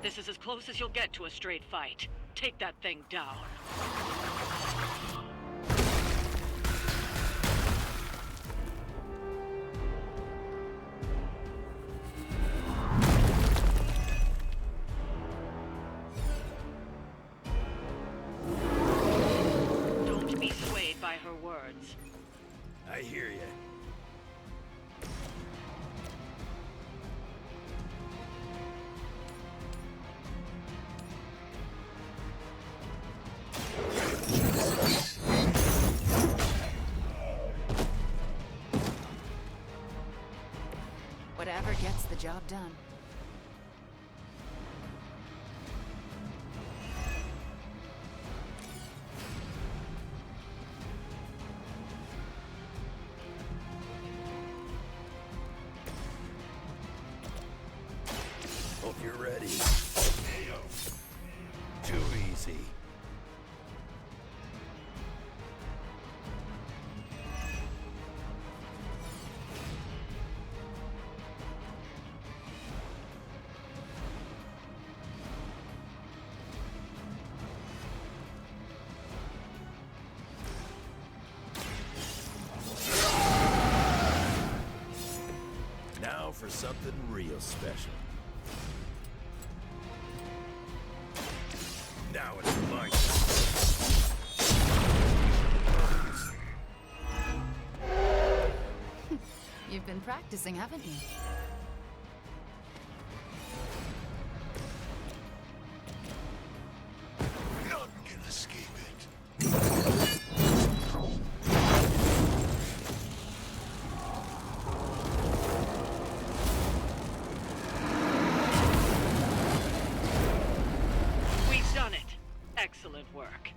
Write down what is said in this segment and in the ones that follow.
This is as close as you'll get to a straight fight. Take that thing down. Don't be swayed by her words. I hear you. Whatever gets the job done. Hope you're ready. Too easy. Now for something real special. Now it's my You've been practicing, haven't you? None can escape it. We've done it. Excellent work.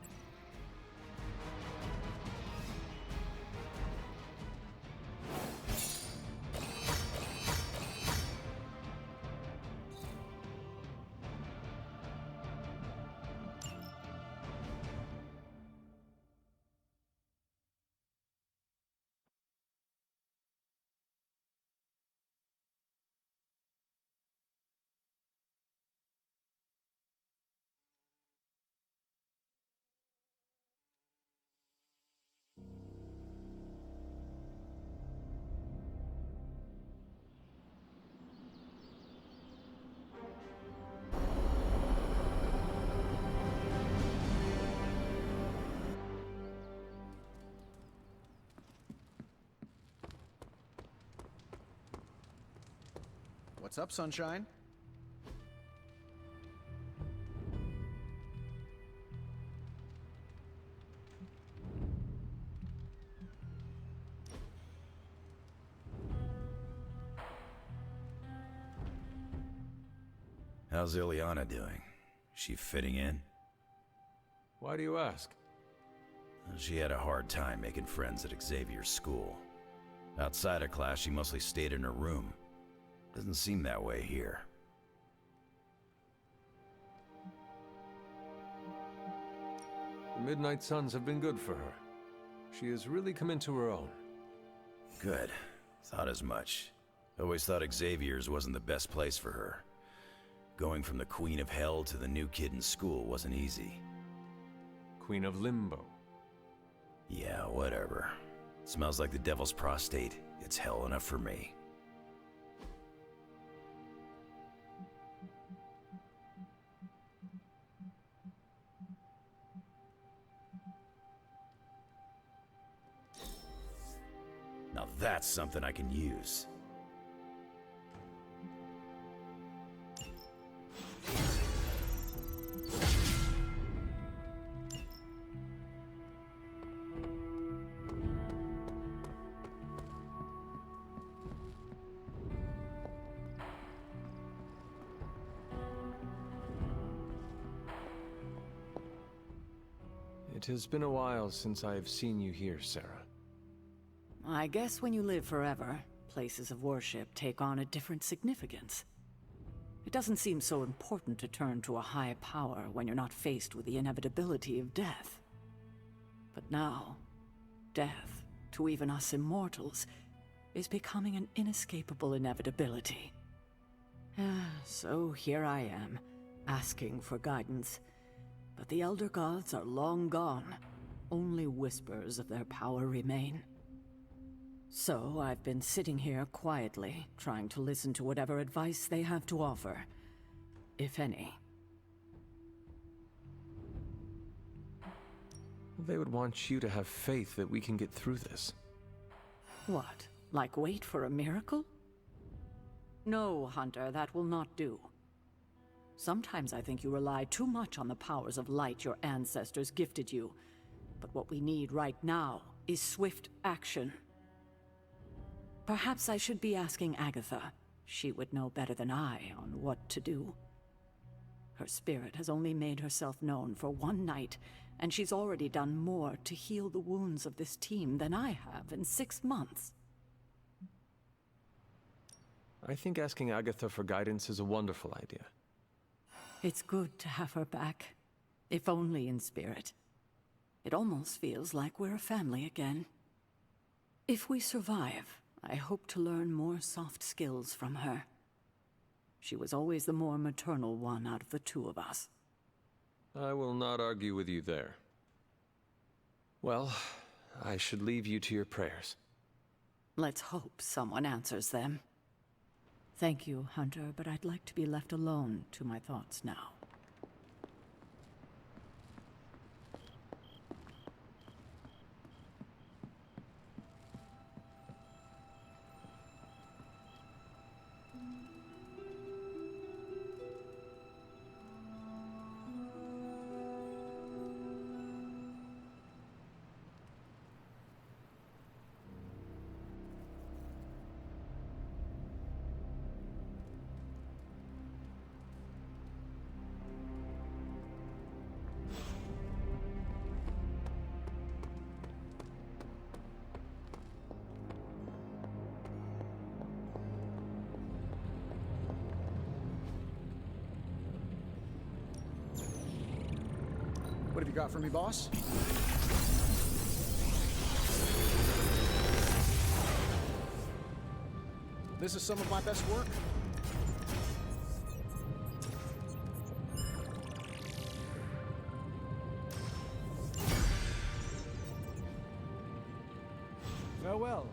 What's up, Sunshine? How's Ileana doing? She fitting in? Why do you ask? She had a hard time making friends at Xavier's school. Outside of class, she mostly stayed in her room. Doesn't seem that way here. The Midnight Suns have been good for her. She has really come into her own. Good. Thought as much. Always thought Xavier's wasn't the best place for her. Going from the Queen of Hell to the new kid in school wasn't easy. Queen of Limbo. Yeah, whatever. Smells like the devil's prostate. It's hell enough for me. Now that's something I can use. It has been a while since I have seen you here, Sarah. I guess when you live forever, places of worship take on a different significance. It doesn't seem so important to turn to a high power when you're not faced with the inevitability of death. But now, death, to even us immortals, is becoming an inescapable inevitability. So here I am, asking for guidance. But the Elder Gods are long gone. Only whispers of their power remain. So I've been sitting here quietly, trying to listen to whatever advice they have to offer, if any. They would want you to have faith that we can get through this. What? Like wait for a miracle? No, Hunter, that will not do. Sometimes I think you rely too much on the powers of light your ancestors gifted you. But what we need right now is swift action. Perhaps I should be asking Agatha. She would know better than I on what to do. Her spirit has only made herself known for one night, and she's already done more to heal the wounds of this team than I have in 6 months. I think asking Agatha for guidance is a wonderful idea. It's good to have her back, if only in spirit. It almost feels like we're a family again. If we survive, I hope to learn more soft skills from her. She was always the more maternal one out of the two of us. I will not argue with you there. Well, I should leave you to your prayers. Let's hope someone answers them. Thank you, Hunter, but I'd like to be left alone to my thoughts now. What have you got for me, boss? This is some of my best work. Farewell.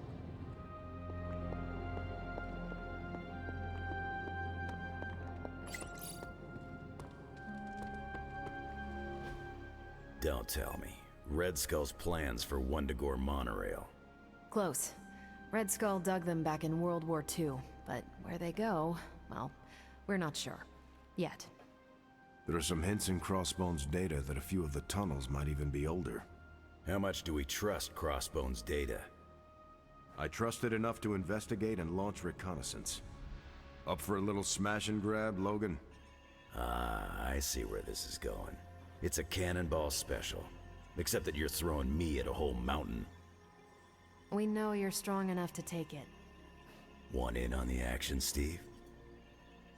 Don't tell me. Red Skull's plans for Wundagore monorail. Close. Red Skull dug them back in World War II, but where they go, well, we're not sure. Yet. There are some hints in Crossbone's data that a few of the tunnels might even be older. How much do we trust Crossbone's data? I trust it enough to investigate and launch reconnaissance. Up for a little smash and grab, Logan? Ah, I see where this is going. It's a cannonball special. Except that you're throwing me at a whole mountain. We know you're strong enough to take it. Want in on the action, Steve?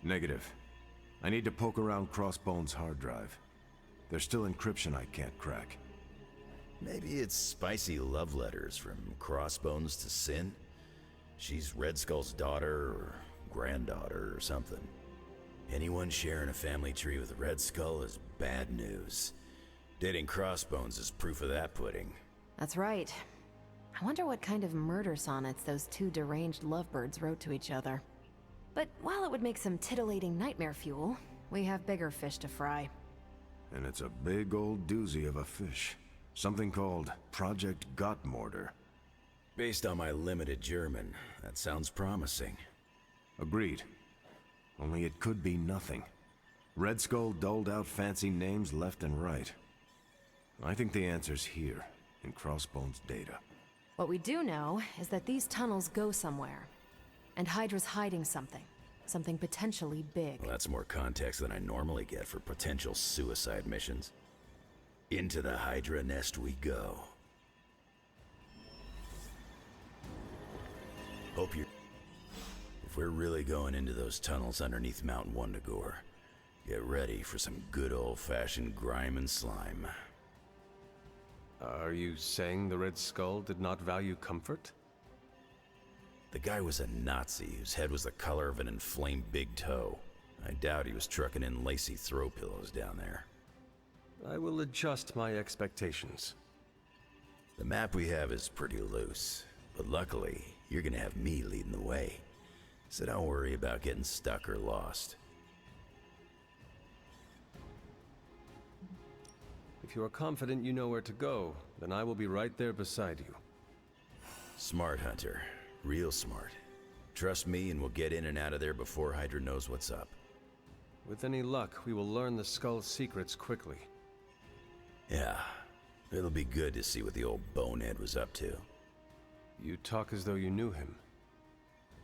Negative. I need to poke around Crossbone's hard drive. There's still encryption I can't crack. Maybe it's spicy love letters from Crossbones to Sin? She's Red Skull's daughter or granddaughter or something. Anyone sharing a family tree with Red Skull is bad news. Dating Crossbones is proof of that pudding. That's right. I wonder what kind of murder sonnets those two deranged lovebirds wrote to each other. But while it would make some titillating nightmare fuel, we have bigger fish to fry. And it's a big old doozy of a fish. Something called Project Gottmorder. Based on my limited German, that sounds promising. Agreed. Only it could be nothing. Red Skull doled out fancy names left and right. I think the answer's here, in Crossbone's data. What we do know is that these tunnels go somewhere. And Hydra's hiding something. Something potentially big. Well, that's more context than I normally get for potential suicide missions. Into the Hydra nest we go. Hope you're... If we're really going into those tunnels underneath Mount Wundagore, get ready for some good old-fashioned grime and slime. Are you saying the Red Skull did not value comfort? The guy was a Nazi whose head was the color of an inflamed big toe. I doubt he was trucking in lacy throw pillows down there. I will adjust my expectations. The map we have is pretty loose, but luckily, you're gonna have me leading the way. So don't worry about getting stuck or lost. If you are confident you know where to go, then I will be right there beside you. Smart, Hunter. Real smart. Trust me and we'll get in and out of there before Hydra knows what's up. With any luck, we will learn the Skull's secrets quickly. Yeah, it'll be good to see what the old bonehead was up to. You talk as though you knew him.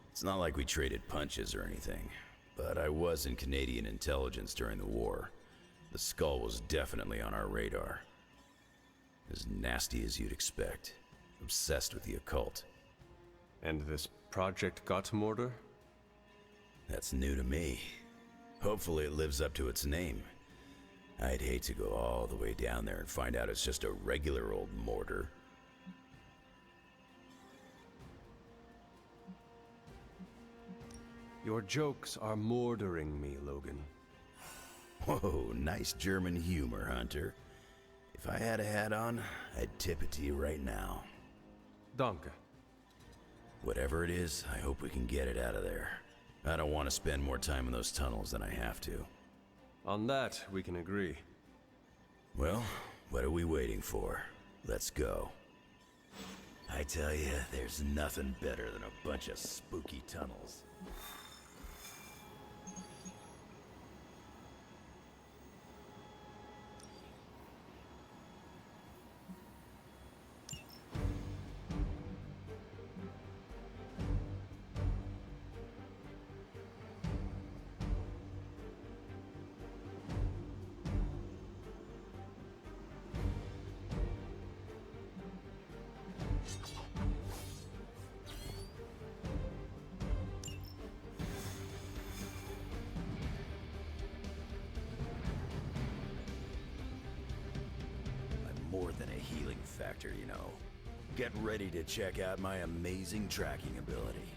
It's not like we traded punches or anything, but I was in Canadian intelligence during the war. The Skull was definitely on our radar. As nasty as you'd expect. Obsessed with the occult. And this Project Gottmorder? That's new to me. Hopefully it lives up to its name. I'd hate to go all the way down there and find out it's just a regular old mortar. Your jokes are mordering me, Logan. Whoa, nice German humor, Hunter. If I had a hat on, I'd tip it to you right now. Danke. Whatever it is, I hope we can get it out of there. I don't want to spend more time in those tunnels than I have to. On that, we can agree. Well, what are we waiting for? Let's go. I tell you, there's nothing better than a bunch of spooky tunnels. More than a healing factor, you know. Get ready to check out my amazing tracking ability.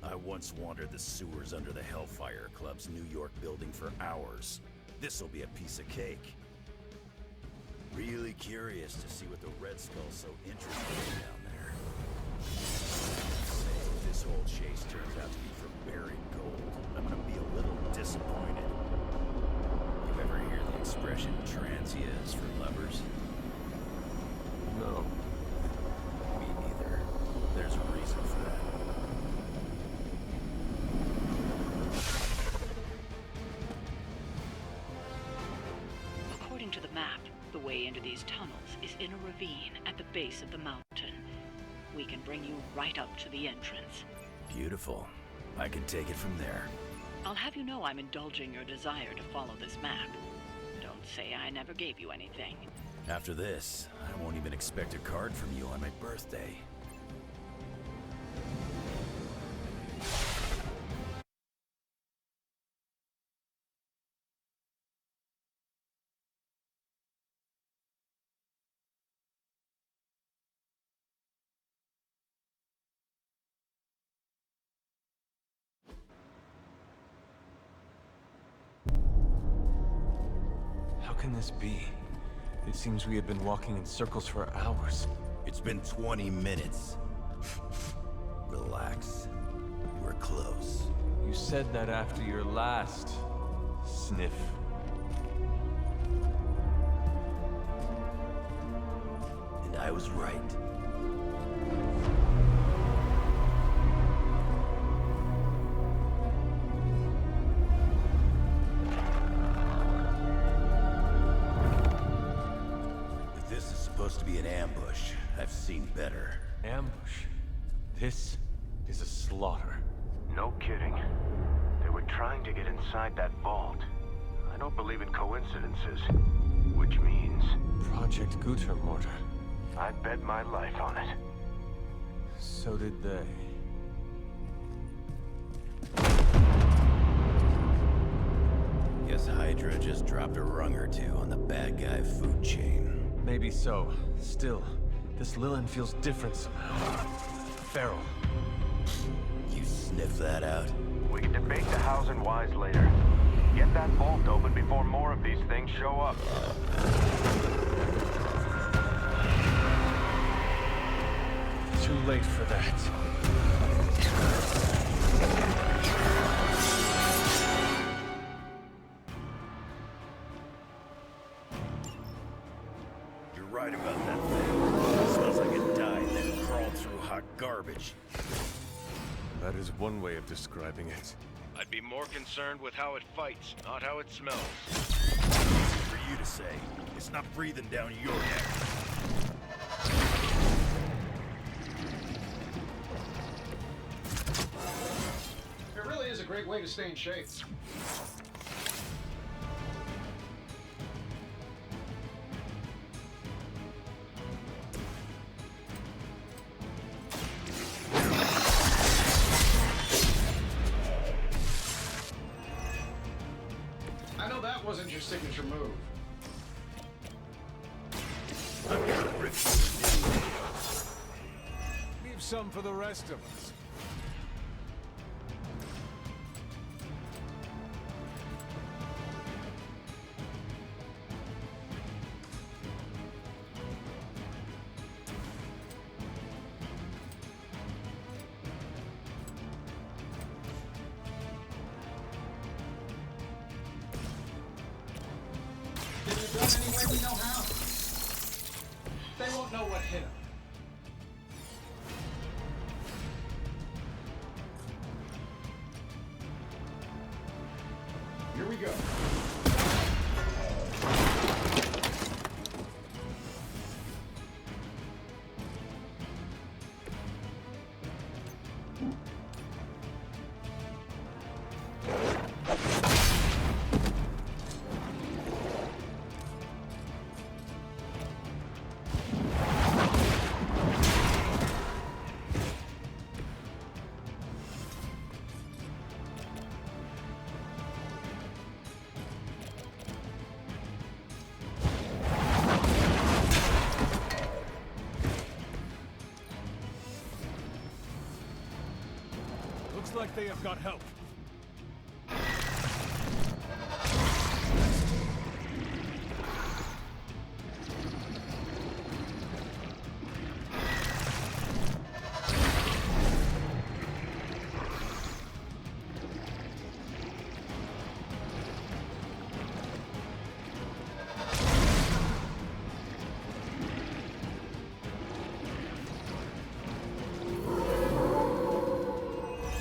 I once wandered the sewers under the Hellfire Club's New York building for hours. This'll be a piece of cake. Really curious to see what the Red Skull's so interested in down there. Say, if this whole chase turns out to be for buried gold, I'm gonna be a little disappointed. You ever hear the expression transias for lovers? No. Me neither. There's a reason for that. According to the map, the way into these tunnels is in a ravine at the base of the mountain. We can bring you right up to the entrance. Beautiful. I can take it from there. I'll have you know I'm indulging your desire to follow this map. Don't say I never gave you anything. After this, I won't even expect a card from you on my birthday. How can this be? It seems we had been walking in circles for hours. It's been 20 minutes. Relax. We're close. You said that after your last sniff. And I was right. To be an ambush. I've seen better. Ambush? This is a slaughter. No kidding. They were trying to get inside that vault. I don't believe in coincidences. Which means... Project Gutermorder. I'd bet my life on it. So did they. Guess Hydra just dropped a rung or two on the bad guy food chain. Maybe so. Still, this Lilin feels different somehow. Feral. You sniff that out? We can debate the how 1,000 wise later. Get that vault open before more of these things show up. Too late for that. You're right about that thing. Smells like it died, then crawled through hot garbage. That is one way of describing it. I'd be more concerned with how it fights, not how it smells. Easy for you to say. It's not breathing down your neck. It really is a great way to stay in shape. I know that wasn't your signature move. I'm gonna rip you. Leave some for the rest of us. Get it done any way we know how. They won't know what hit them. Here we go. Looks like they have got help.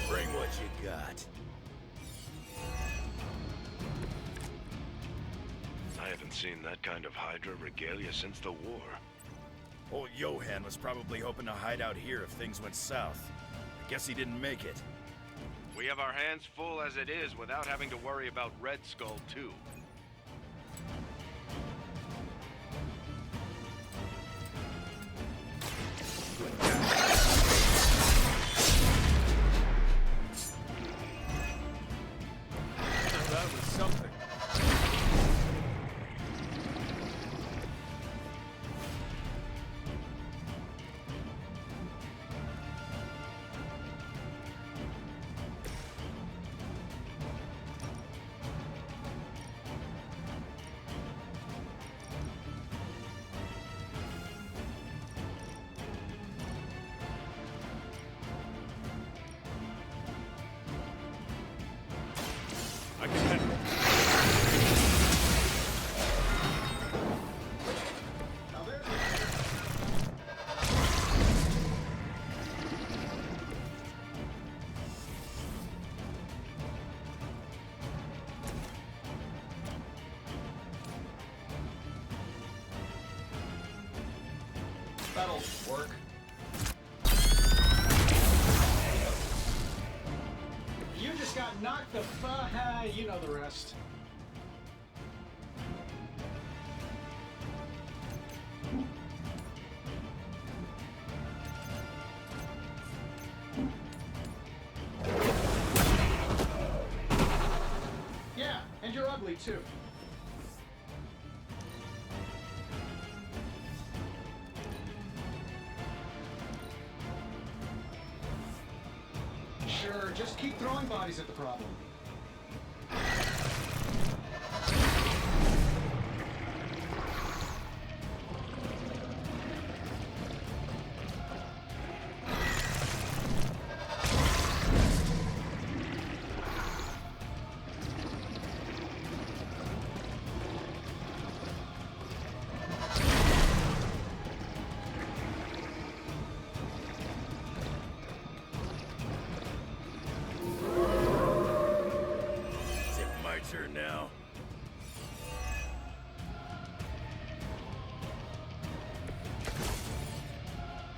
Bring what you got. I haven't seen that kind of Hydra regalia since the war. Old Johan was probably hoping to hide out here if things went south. I guess he didn't make it. We have our hands full as it is without having to worry about Red Skull, too. That was something. I can handle it. Now there's that'll work. You just got knocked the you know the rest. Yeah, and you're ugly too. Sure, just keep throwing bodies at the problem. my turn now.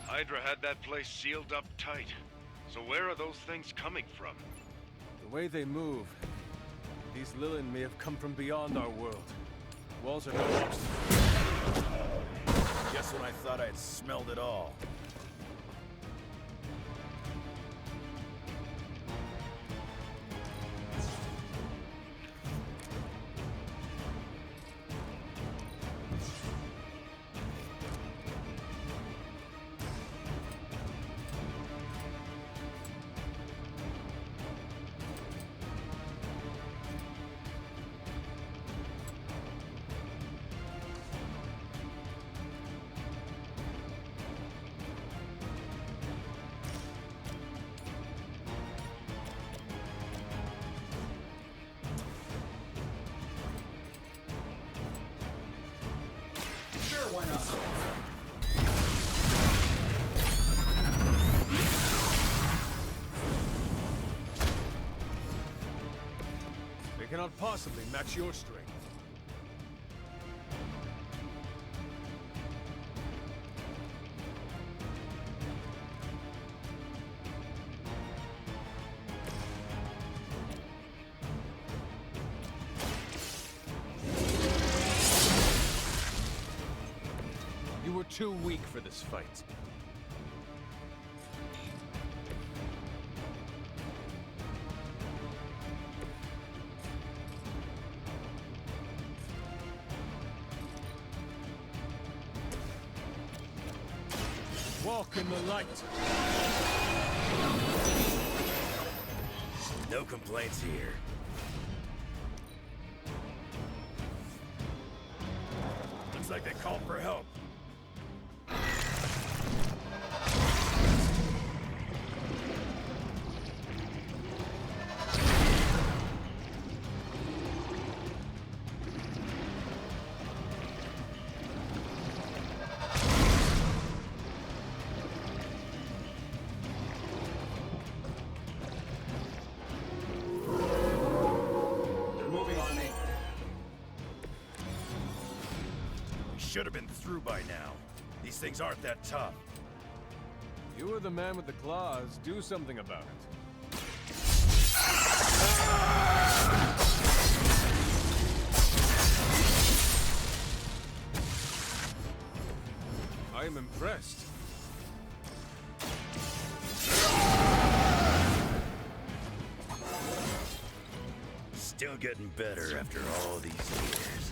Hydra had that place sealed up tight. So where are those things coming from? The way they move, these Lilin may have come from beyond our world. Walls are no obstacle. Just when I thought I had smelled it all. Sure, why not? They cannot possibly match your strength. You were too weak for this fight. Walk in the light. No complaints here. Looks like they called for help. They're moving on me. We should have been through by now. These things aren't that tough. You were the man with the claws. Do something about it. I am impressed. Still getting better after all these years.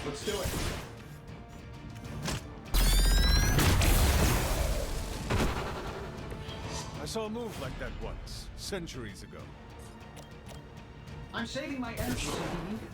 Let's do it. I saw a move like that once, centuries ago. I'm saving my energy so we need it.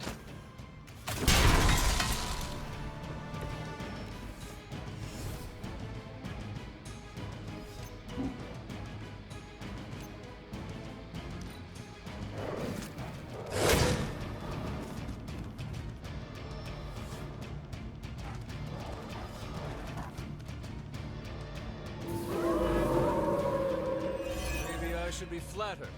Maybe I should be flattered.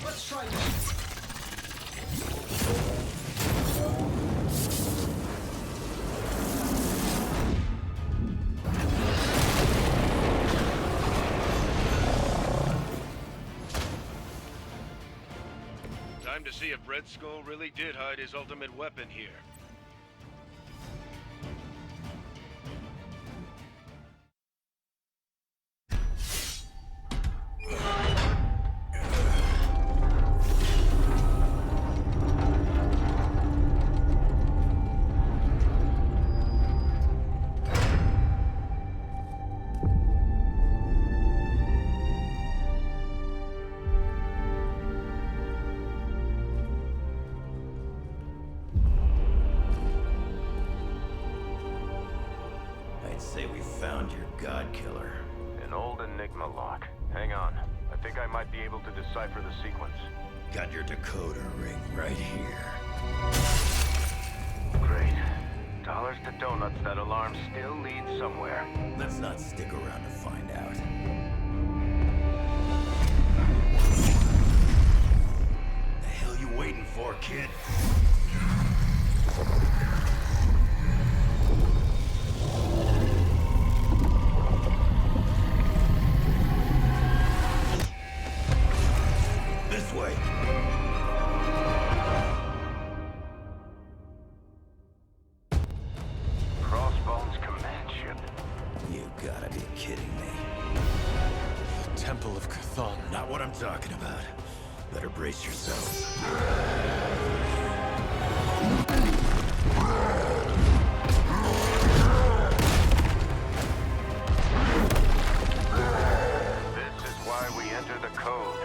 Let's try this. Time to see if Red Skull really did hide his ultimate weapon here. I'd say we found your god killer. An old Enigma lock. Hang on. I think I might be able to decipher the sequence. Got your decoder ring right here. Great. Dollars to donuts, that alarm still leads somewhere. Let's not stick around to find out. The hell you waiting for, kid? This way. Crossbones command ship. You gotta be kidding me. Temple of Chthon. Not what I'm talking about. Better brace yourselves. This is why we enter the code.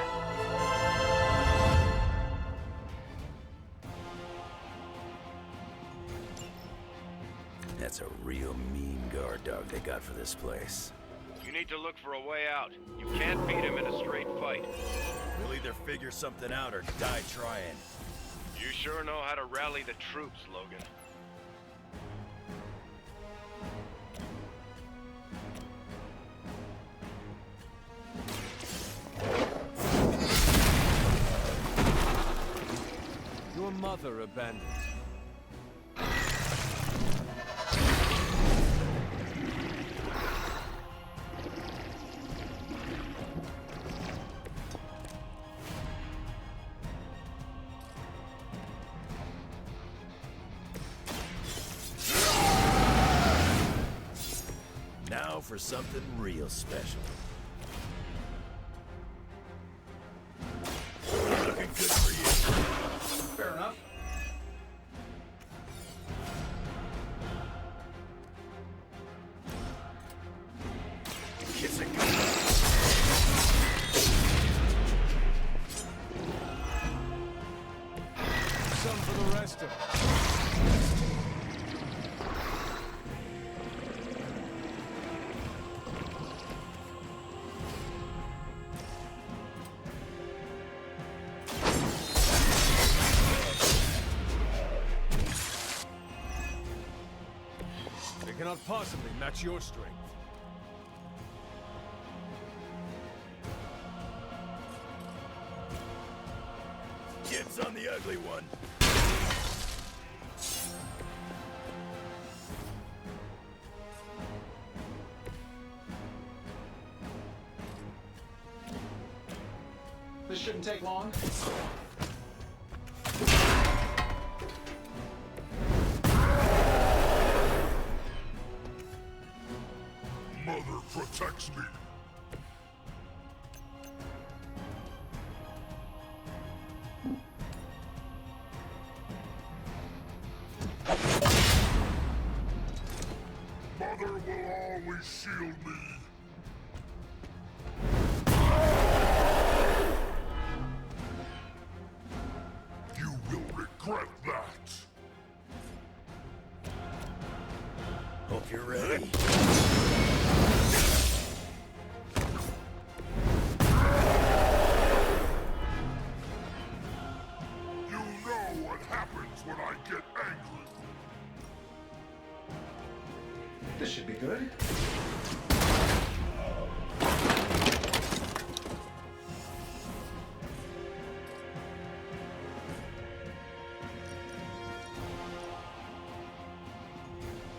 That's a real mean guard dog they got for this place. You need to look for a way out. You can't beat him in a straight fight. We'll either figure something out or die trying. You sure know how to rally the troops, Logan. Your mother abandoned. Now for something real special. Looking good for you. Fair enough. Kissing. Some for the rest of us. They cannot possibly match your strength. Dibs on the ugly one. This shouldn't take long. Mother protects me. Mother will always shield me. You will regret that. Hope you're ready. You know what happens when I get angry. This should be good.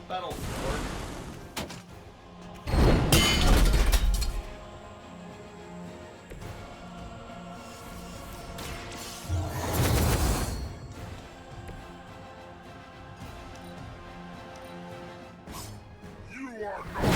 That'll work. You are not.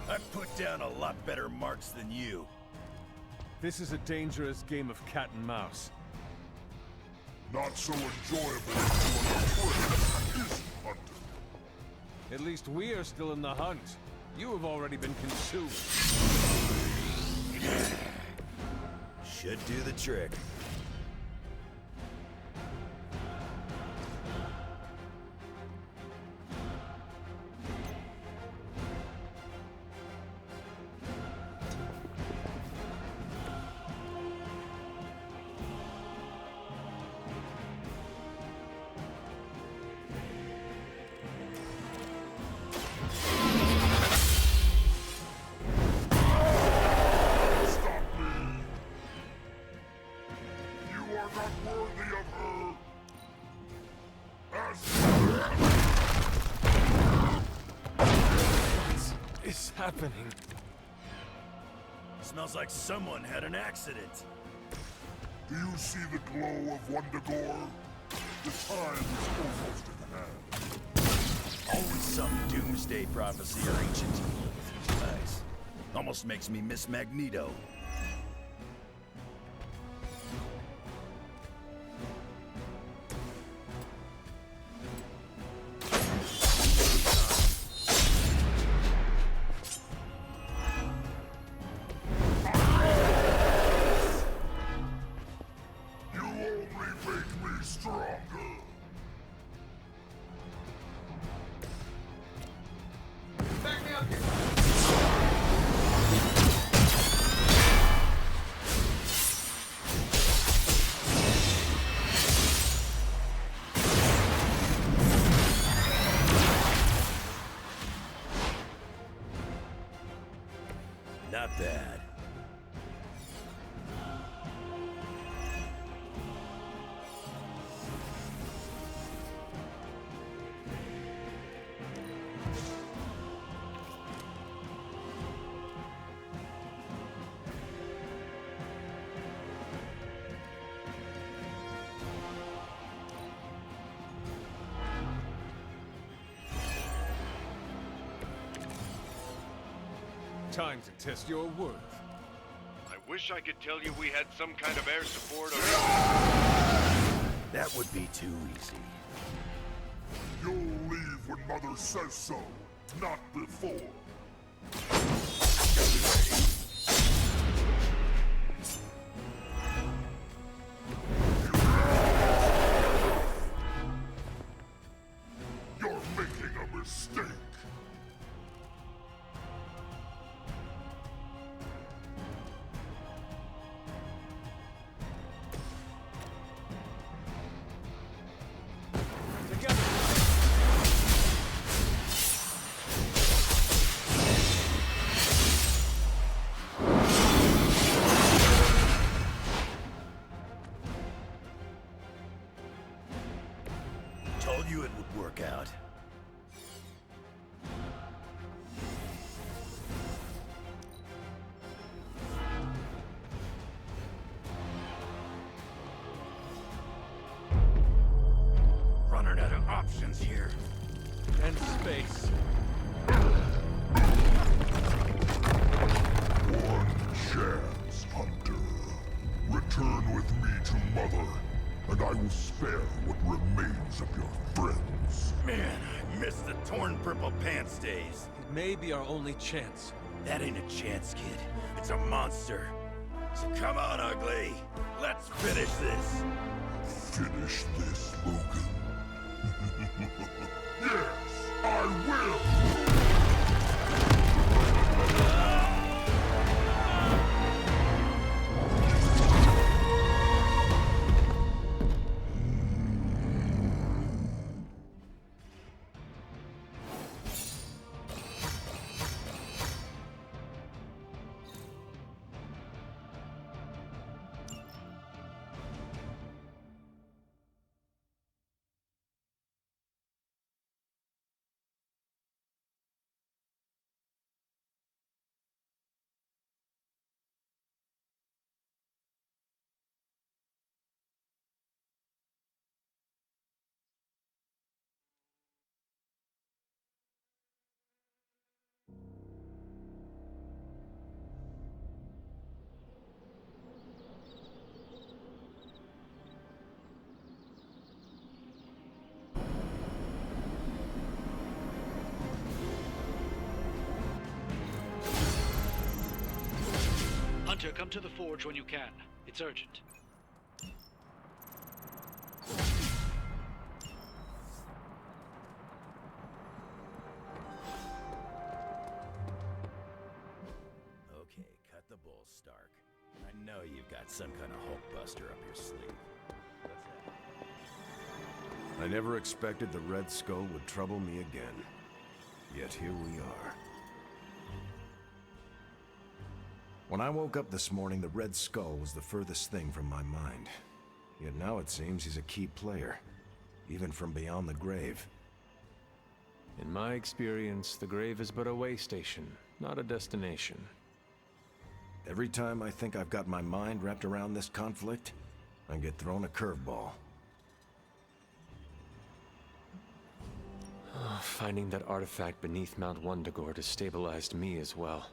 I've put down a lot better marks than you. This is a dangerous game of cat and mouse. Not so enjoyable if you are afraid isn't hunted. At least we are still in the hunt. You have already been consumed. Should do the trick. Stop me! You are not worthy of her! As It's happening. Smells like someone had an accident. do you see the glow of Wundagore? The time is almost at hand. Always some doomsday prophecy or ancient evil with you guys. Almost makes me miss Magneto. You only make me stronger. Back me up here. Not bad. Time to test your worth. I wish I could tell you we had some kind of air support or... That would be too easy. You'll leave when Mother says so, not before. You're making a mistake. Together. Told you it would work out. Running out of options here. And space. One chance, Hunter. Return with me to Mother, and I will spare what remains of your friends. Man, I miss the torn purple pants days. It may be our only chance. That ain't a chance, kid. It's a monster. So come on, ugly. Let's finish this. Finish this, Logan. Yes, I will! Hunter, come to the forge when you can. It's urgent. Okay, cut the bull, Stark. I know you've got some kind of Hulkbuster up your sleeve. What's that? I never expected the Red Skull would trouble me again. Yet here we are. When I woke up this morning, the Red Skull was the furthest thing from my mind. Yet now it seems he's a key player, even from beyond the grave. In my experience, the grave is but a way station, not a destination. Every time I think I've got my mind wrapped around this conflict, I get thrown a curveball. Finding that artifact beneath Mount Wundagore destabilized me as well.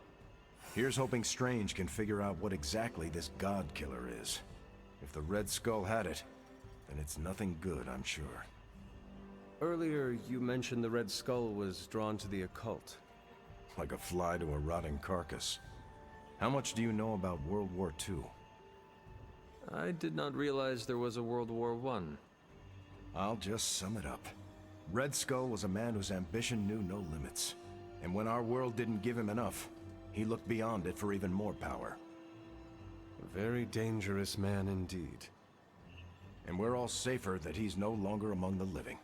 Here's hoping Strange can figure out what exactly this God Killer is. If the Red Skull had it, then it's nothing good, I'm sure. Earlier, you mentioned the Red Skull was drawn to the occult. Like a fly to a rotting carcass. How much do you know about World War II? I did not realize there was a World War I. I'll just sum it up. Red Skull was a man whose ambition knew no limits. And when our world didn't give him enough, he looked beyond it for even more power. A very dangerous man indeed. And we're all safer that he's no longer among the living.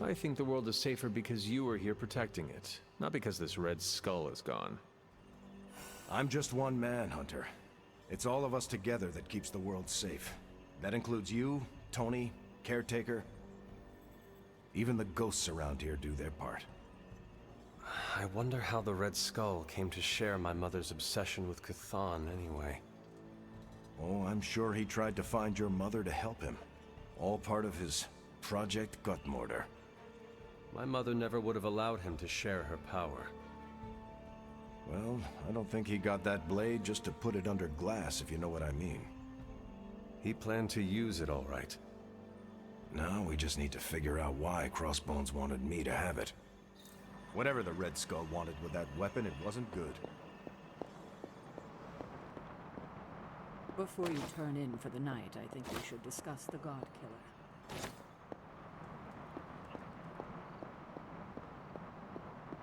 I think the world is safer because you are here protecting it, not because this Red Skull is gone. I'm just one man, Hunter. It's all of us together that keeps the world safe. That includes you, Tony, Caretaker. Even the ghosts around here do their part. I wonder how the Red Skull came to share my mother's obsession with Chthon anyway. Oh, I'm sure he tried to find your mother to help him. All part of his Project Gutmortar. My mother never would have allowed him to share her power. Well, I don't think he got that blade just to put it under glass, if you know what I mean. He planned to use it all right. Now we just need to figure out why Crossbones wanted me to have it. Whatever the Red Skull wanted with that weapon, it wasn't good. Before you turn in for the night, I think we should discuss the God Killer.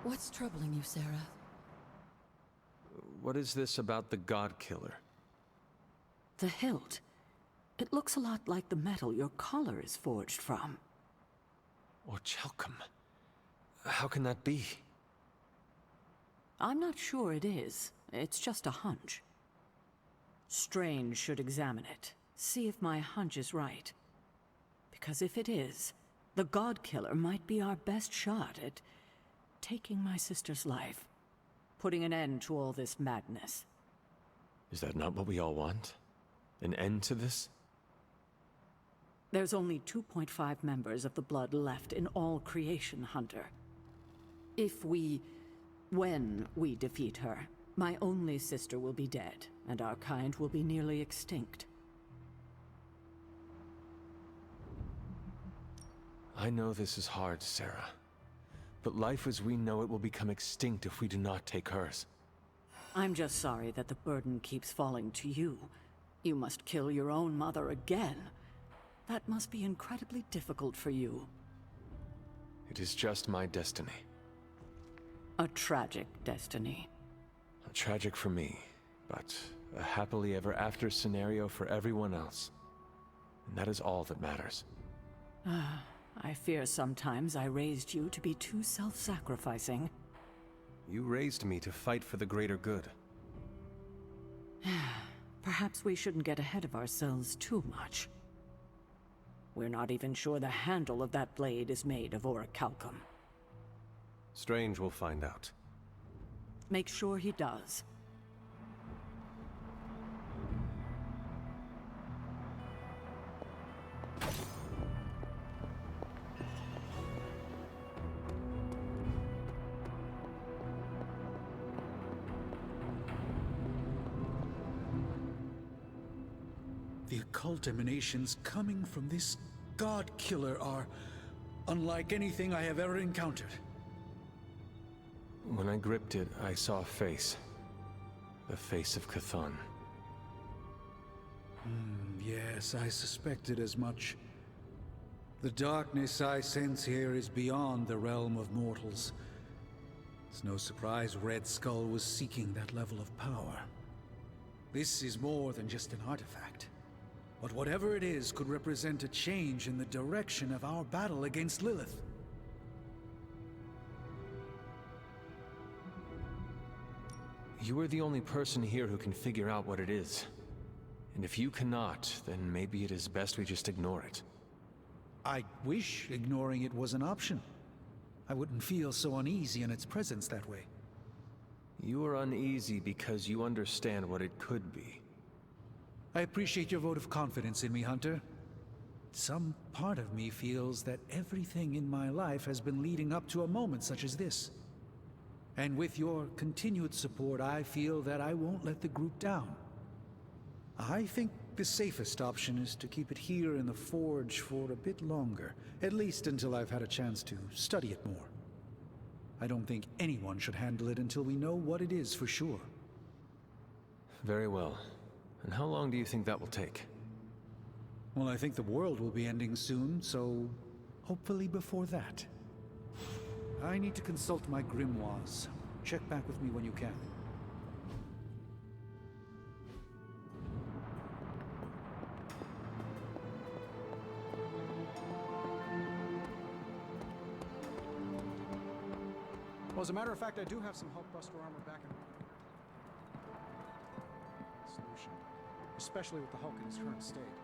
What's troubling you, Sarah? What is this about the God Killer? The hilt. It looks a lot like the metal your collar is forged from. Orichalcum. How can that be? I'm not sure it is. It's just a hunch. Strange should examine it, see if my hunch is right. Because if it is, the God Killer might be our best shot at taking my sister's life, putting an end to all this madness. Is that not what we all want? An end to this? There's only 2.5 members of the Blood left in all creation, Hunter. When we defeat her, my only sister will be dead, and our kind will be nearly extinct. I know this is hard, Sarah. But life as we know it will become extinct if we do not take hers. I'm just sorry that the burden keeps falling to you. You must kill your own mother again. That must be incredibly difficult for you. It is just my destiny. A tragic destiny. Tragic for me, but a happily ever after scenario for everyone else. And that is all that matters. I fear sometimes I raised you to be too self-sacrificing. You raised me to fight for the greater good. Perhaps we shouldn't get ahead of ourselves too much. We're not even sure the handle of that blade is made of orichalcum. Strange will find out. Make sure he does. The occult emanations coming from this God Killer are unlike anything I have ever encountered. When I gripped it, I saw a face. The face of Cthulhu. Yes, I suspected as much. The darkness I sense here is beyond the realm of mortals. It's no surprise Red Skull was seeking that level of power. This is more than just an artifact. But whatever it is could represent a change in the direction of our battle against Lilith. You are the only person here who can figure out what it is. And if you cannot, then maybe it is best we just ignore it. I wish ignoring it was an option. I wouldn't feel so uneasy in its presence that way. You are uneasy because you understand what it could be. I appreciate your vote of confidence in me, Hunter. Some part of me feels that everything in my life has been leading up to a moment such as this. And with your continued support, I feel that I won't let the group down. I think the safest option is to keep it here in the Forge for a bit longer, at least until I've had a chance to study it more. I don't think anyone should handle it until we know what it is for sure. Very well. And how long do you think that will take? Well, I think the world will be ending soon, so hopefully before that. I need to consult my grimoires. Check back with me when you can. Well, as a matter of fact, I do have some Hulkbuster armor back in solution, especially with the Hulk in his current state.